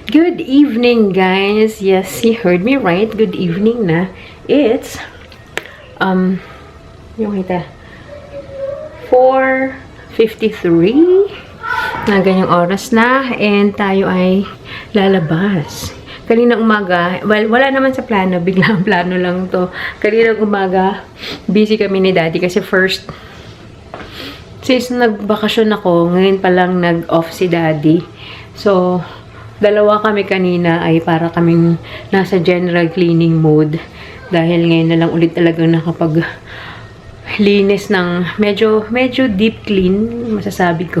Good evening, guys. Yes, you heard me right. Good evening na. It's, yung kita, 4:53 na ganyang oras na and tayo ay lalabas. Kaninang umaga, well, wala naman sa plano, biglang plano lang to. Kaninang umaga, busy kami ni Daddy kasi first, since nagbakasyon ako, ngayon pa lang nag-off si Daddy. So, dalawa kami kanina ay para kaming nasa general cleaning mode. Dahil ngayon na lang ulit talagang nakapag linis ng medyo deep clean, masasabi ko.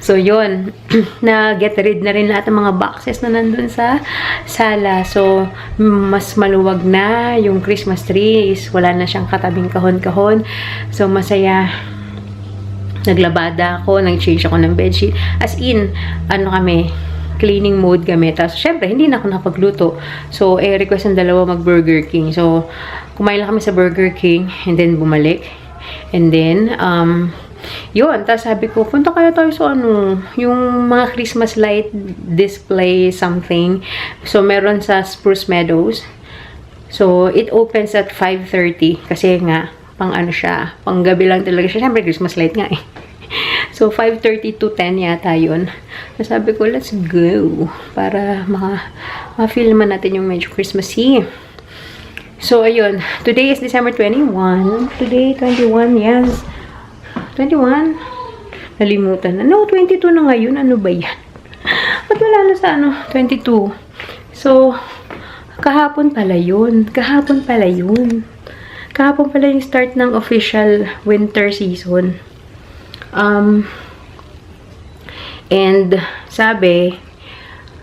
So, yun. Na-get rid na rin lahat ng mga boxes na nandun sa sala. So, mas maluwag na yung Christmas tree. Wala na siyang katabing kahon-kahon. So, masaya. Naglabada ako, nag-change ako ng bedsheet. As in, cleaning mode kami. Tapos, syempre, hindi na ako nakapagluto. So, request ng dalawa mag-Burger King. So, kumain lang kami sa Burger King and then bumalik. And then, yun. Tapos sabi ko, punta kaya tayo sa yung mga Christmas light display something. So, meron sa Spruce Meadows. So, it opens at 5:30 kasi nga, pang gabi lang talaga siya. Siyempre, Christmas light nga eh. So, 5:30 to 10 yata yun. So, sabi ko, let's go. Para ma-feel naman natin yung medyo Christmassy. So, ayun. Today is December 21. Today, 21, yes. 21? Nalimutan na. No, 22 na ngayon. Ano ba yan? Ba't wala na sa 22? So, kahapon pala yun. Kahapon pala yung start ng official winter season. And sabi,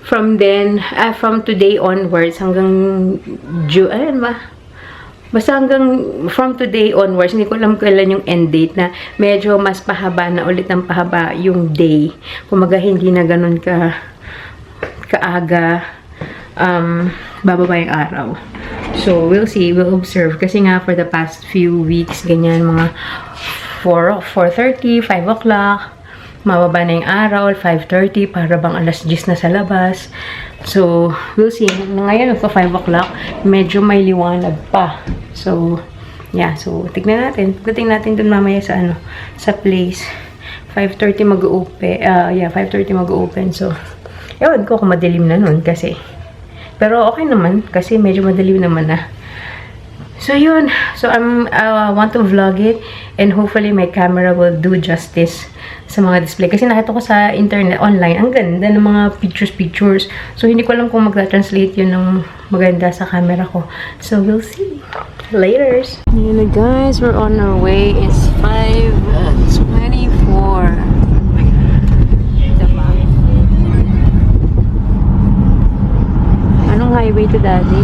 from today onwards hanggang basta from today onwards, hindi ko alam kailan yung end date na medyo mas pahaba na ulit ng pahaba yung day. Kumaga hindi na ganun kaaga bababa yung araw. So, we'll see, we'll observe. Kasi nga, for the past few weeks, ganyan, mga 4:30, 5 o'clock, mababa na yung araw, 5:30, para bang alas 10 na sa labas. So, we'll see. Ngayon, ito 5 o'clock, medyo may liwanag pa. So, yeah. So, tignan natin. Tignan natin dun mamaya sa place. 5:30 mag-open. 5:30 mag-open. So, ewan ko kung madilim na nun kasi. Pero okay naman kasi medyo madilim naman na. So, yun. So, I want to vlog it and hopefully my camera will do justice sa mga display. Kasi nakita ko sa internet, online, ang ganda ng mga pictures. So, hindi ko alam kung mag-translate yun ng maganda sa camera ko. So, we'll see. Laters! Yun na guys, we're on our way. It's 5:24. Anong highway to, Daddy?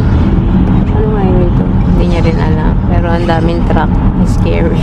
Anong highway to? Hindi niya rin alam. Pero ang daming truck. Scary.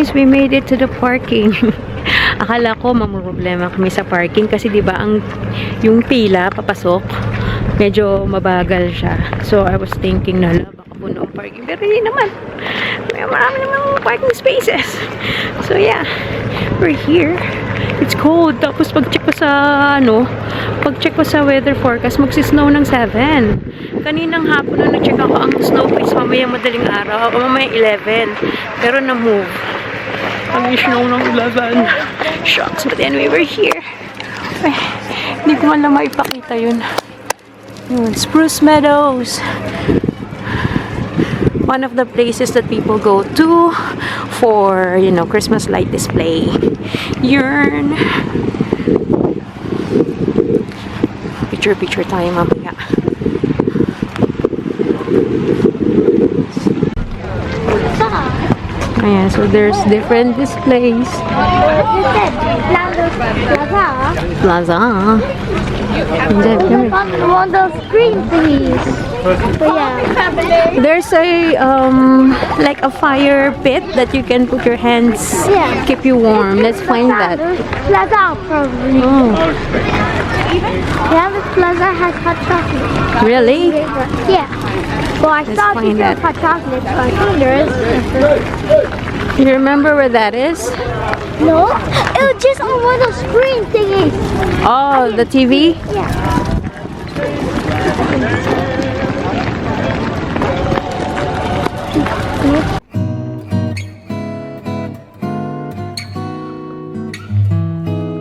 guys, we made it to the parking. Akala ko mamroblema kami sa parking kasi 'di ba yung pila papasok medyo mabagal siya. So I was thinking na baka puno ang parking, pero hindi naman. May marami namang parking spaces. So yeah, we're here. It's cold. Tapos pag-check ko sa weather forecast, magsi-snow ng 7. Kaninang hapon na nag-check ako, ang snow is mamayang madaling araw o mamayang 11. Pero na-move. Ang snow ng 11. Shocks. But anyway, we're here. Ay, hindi ko man lang maipakita yun. Yun, Spruce Meadows. One of the places that people go to for, Christmas light display. Yun. Picture tayo mamaya. Ayan, so there's different displays. Plaza. One of those green thingies. Yeah. There's a like a fire pit that you can put your hands, keep you warm. Let's find that. Plaza probably. Oh, Yeah, this plaza has hot chocolate. really? Yeah. Well, I saw find people that. hot chocolate, so I think there is. You remember where that is? No, it was just on one of those screen thingies. Oh, the TV? Yeah.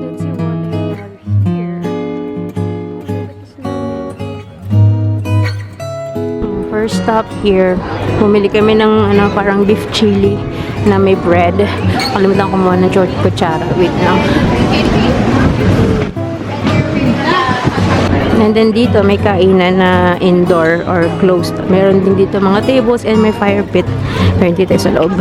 Let's see what they have here. First stop here, bumili kami ng parang beef chili na may bread. Kalimutan ko muna ng kutsara. Wait lang. And then dito may kainan na indoor or closed. Meron din dito mga tables and may fire pit. Meron dito sa loob.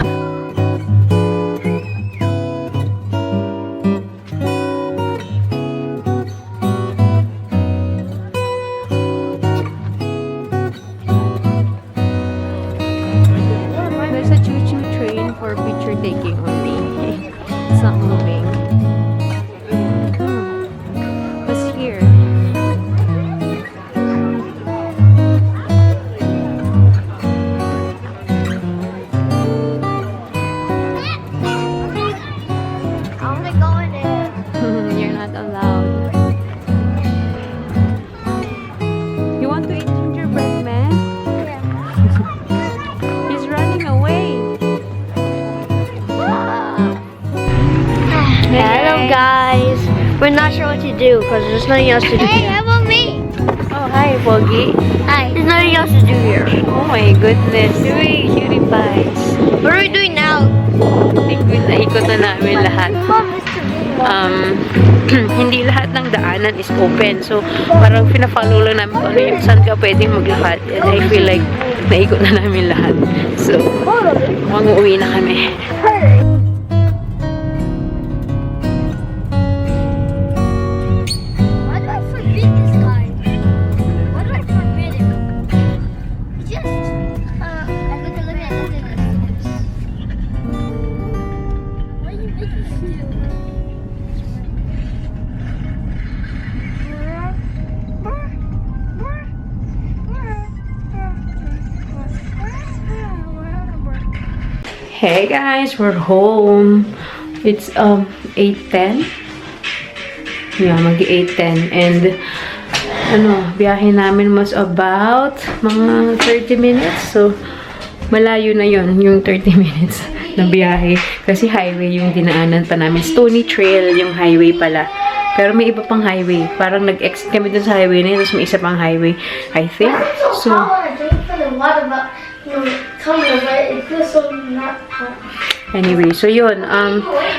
There's a choo-choo train for picture taking only. It's not moving. What's here? I want to go in there. You're not allowed. You want to eat gingerbread man? He's running away. Hello, guys. We're not sure what to do because there's nothing else to do. Hey, how about me? Oh, hi, Pogi. Hi. There's nothing else to do here. Oh my goodness. Cutie pies. What are we doing now? Naikot na namin lahat. Mom, Mr. Hindi lahat ng daanan is open. So, parang pina-follow lang namin kung ano yung saan ka pwedeng maglakad. And I feel like naikot na namin lahat. So, mukhang uuwi na kami. Why do I forbid this guy? Why do I forbid him? He just, look at this. Why are you making me do? Hey guys, we're home. It's 8:10. Yeah, mag-8:10 and biyahe namin was about mga 30 minutes. So malayo na yon yung 30 minutes na biyahe kasi highway yung dinaanan pa namin. Stony Trail yung highway pala. Pero may iba pang highway. Parang nag-exit kami dun sa highway na yun, tapos may isa pang highway, I think. So, anyway, so yun,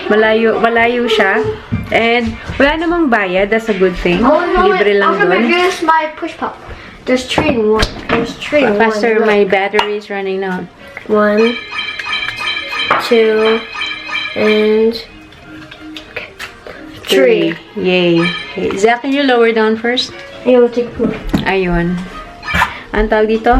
malayo siya. And wala namang bayad, that's a good thing. Libre lang dun. Here's my push pop. There's three in one. There's three in one. Faster, my battery is running out. 1, 2, and 3. Yay. Okay. Zach, can you lower down first? Yeah, we'll take a poop. Ayun. Ang tawag dito,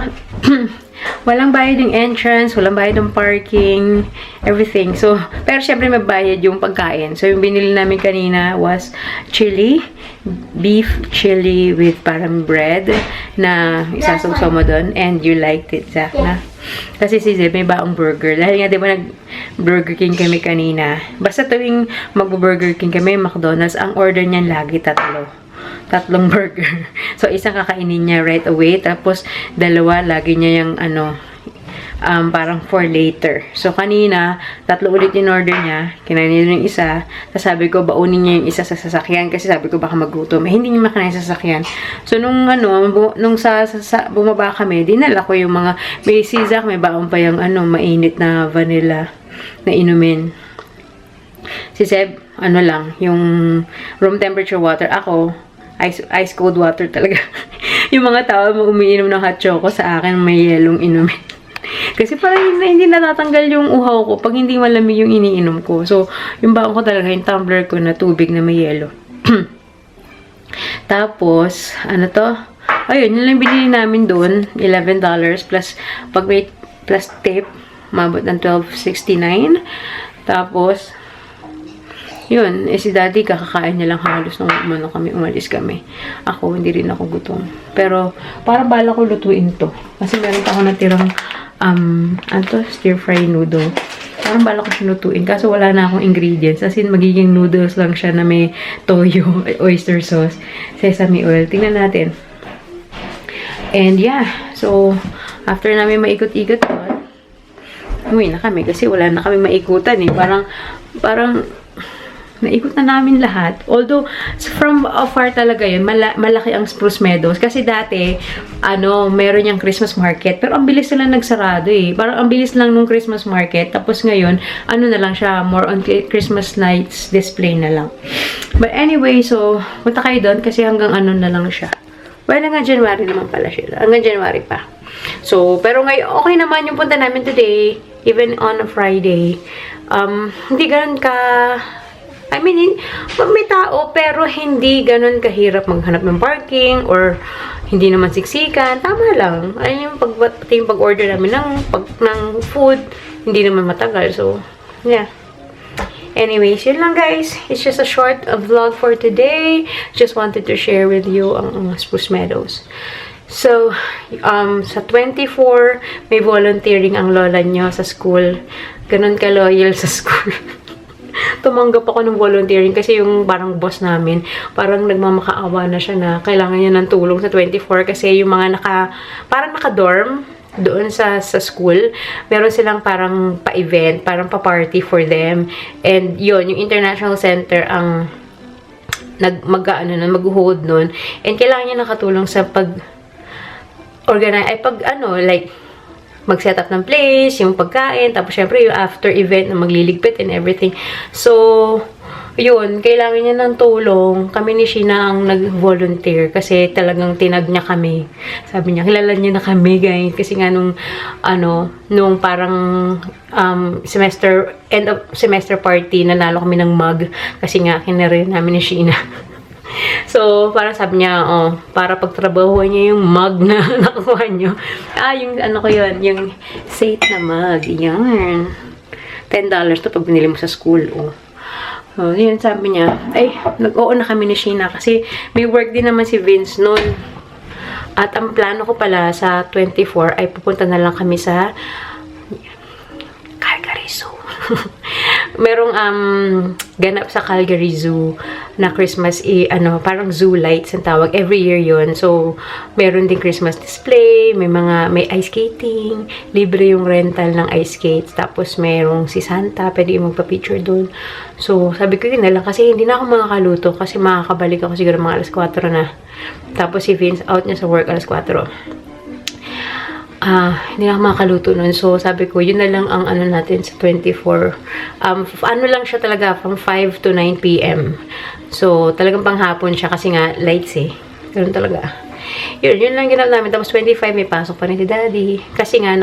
walang bayad yung entrance, walang bayad yung parking, everything. So, pero syempre may bayad yung pagkain. So, yung binili namin kanina was chili, beef chili with parang bread na isasawsaw mo doon. And you liked it, Zach, na? Kasi si Zeb may baong burger. Dahil nga, di ba, nag-Burger King kami kanina. Basta tuwing mag-Burger King kami, McDonald's, ang order niyan lagi tatlong burger. So, isang kakainin niya right away. Tapos, dalawa, lagi niya yung, parang for later. So, kanina, 3 ulit yung order niya. Kinain niya yung isa. Tapos, sabi ko, baunin niya yung isa sa sasakyan. Kasi sabi ko, baka magutom. Hindi niya makinain sa sasakyan. So, nung bumaba kami, dinala ko yung mga, may sizak, may baon pa yung, mainit na vanilla na inumin. Si Seb, lang, yung room temperature water. Ako, ice cold water talaga. Yung mga tao umiinom ng hot choco, sa akin may yelong inumin. Kasi parang hindi natatanggal yung uhaw ko pag hindi malamig yung iniinom ko. So, yung baon ko talaga, yung tumbler ko na tubig na may yelo. Tapos, ayun, yun lang binili namin doon. $11 plus, pag may plus tip, mabot ng $12.69. Tapos, yun, si daddy kakakain niya lang halos nung umalis kami. Ako, hindi rin ako gutom. Pero, parang bala ko lutuin to. Kasi meron pa ako natirang, stir fry noodle. Parang bala ko siya lutuin. Kaso wala na akong ingredients. As in, magiging noodles lang siya na may toyo, oyster sauce, sesame oil. Tingnan natin. And yeah, so, after namin maikot-ikot doon, umuwi na kami kasi wala na kami maikutan eh. Parang, naikot na namin lahat. Although, from afar talaga yun, malaki ang Spruce Meadows. Kasi dati, meron yung Christmas market. Pero ang bilis nila nagsarado eh. Parang ang bilis lang nung Christmas market. Tapos ngayon, na lang siya, more on Christmas nights display na lang. But anyway, so, punta kayo doon kasi hanggang na lang siya. Well, hanggang January naman pala siya. Hanggang January pa. So, pero ngayon, okay naman yung punta namin today. Even on a Friday. Hindi ganun may tao, pero hindi ganun kahirap maghanap ng parking or hindi naman siksikan. Tama lang. Ayun yung pag-order namin ng food, hindi naman matagal. So, yeah. Anyways, yun lang guys. It's just a short vlog for today. Just wanted to share with you ang Spruce Meadows. So, sa 24, may volunteering ang lola nyo sa school. Ganun ka-loyal sa school. Tumanggap ako ng volunteering kasi yung parang boss namin, parang nagmamakaawa na siya na kailangan niya ng tulong sa 24 kasi yung mga parang naka-dorm doon sa school, meron silang parang pa-event, parang pa-party for them. And yun, yung International Center ang mag-hold nun. And kailangan niya nakatulong sa mag-set up ng place, yung pagkain, tapos syempre yung after event na magliligpit and everything. So, yun, kailangan niya ng tulong. Kami ni Sheena ang nag-volunteer kasi talagang tinag niya kami. Sabi niya, kilala niyo na kami, guys. Kasi nga nung parang end of semester party, nanalo kami ng mug kasi nga kinare namin ni Sheena. So, parang sabi niya, para pagtrabahuan niya yung mug na nakuha niyo. Yung ko yun, yung Sate na mug. Yan. $10 to pag binili mo sa school, So, yun, sabi niya, nag-oo na kami ni Sheena kasi may work din naman si Vince noon. At ang plano ko pala sa 24 ay pupunta na lang kami sa Calgary Zoo. Merong ganap sa Calgary Zoo na Christmas parang zoo lights ang tawag. Every year yun. So, meron din Christmas display, may ice skating, libre yung rental ng ice skates. Tapos, merong si Santa, pwede yung magpa-picture doon. So, sabi ko yun na lang kasi hindi na ako makakaluto kasi makakabalik ako siguro mga alas 4 na. Tapos, si Vince out niya sa work alas 4. Hindi na ako makaluto nun. So, sabi ko, yun na lang ang natin sa 24. Lang siya talaga, from 5 to 9 p.m. So, talagang panghapon siya kasi nga, lights Ganun talaga. Yun lang ginawa namin. Tapos, 25 may pasok pa rin si Daddy. Kasi nga,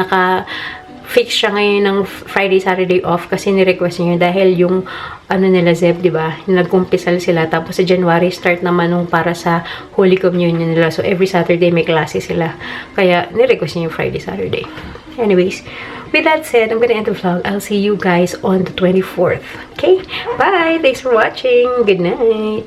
fix siya ngayon ng Friday, Saturday off kasi ni-request niya dahil yung nila Zeb, di ba? Nagkumpisal sila. Tapos sa January, start naman nung para sa Holy Communion nila. So, every Saturday may klase sila. Kaya, ni-request niya yung Friday, Saturday. Anyways, with that said, I'm gonna end the vlog. I'll see you guys on the 24th. Okay? Bye! Thanks for watching. Good night!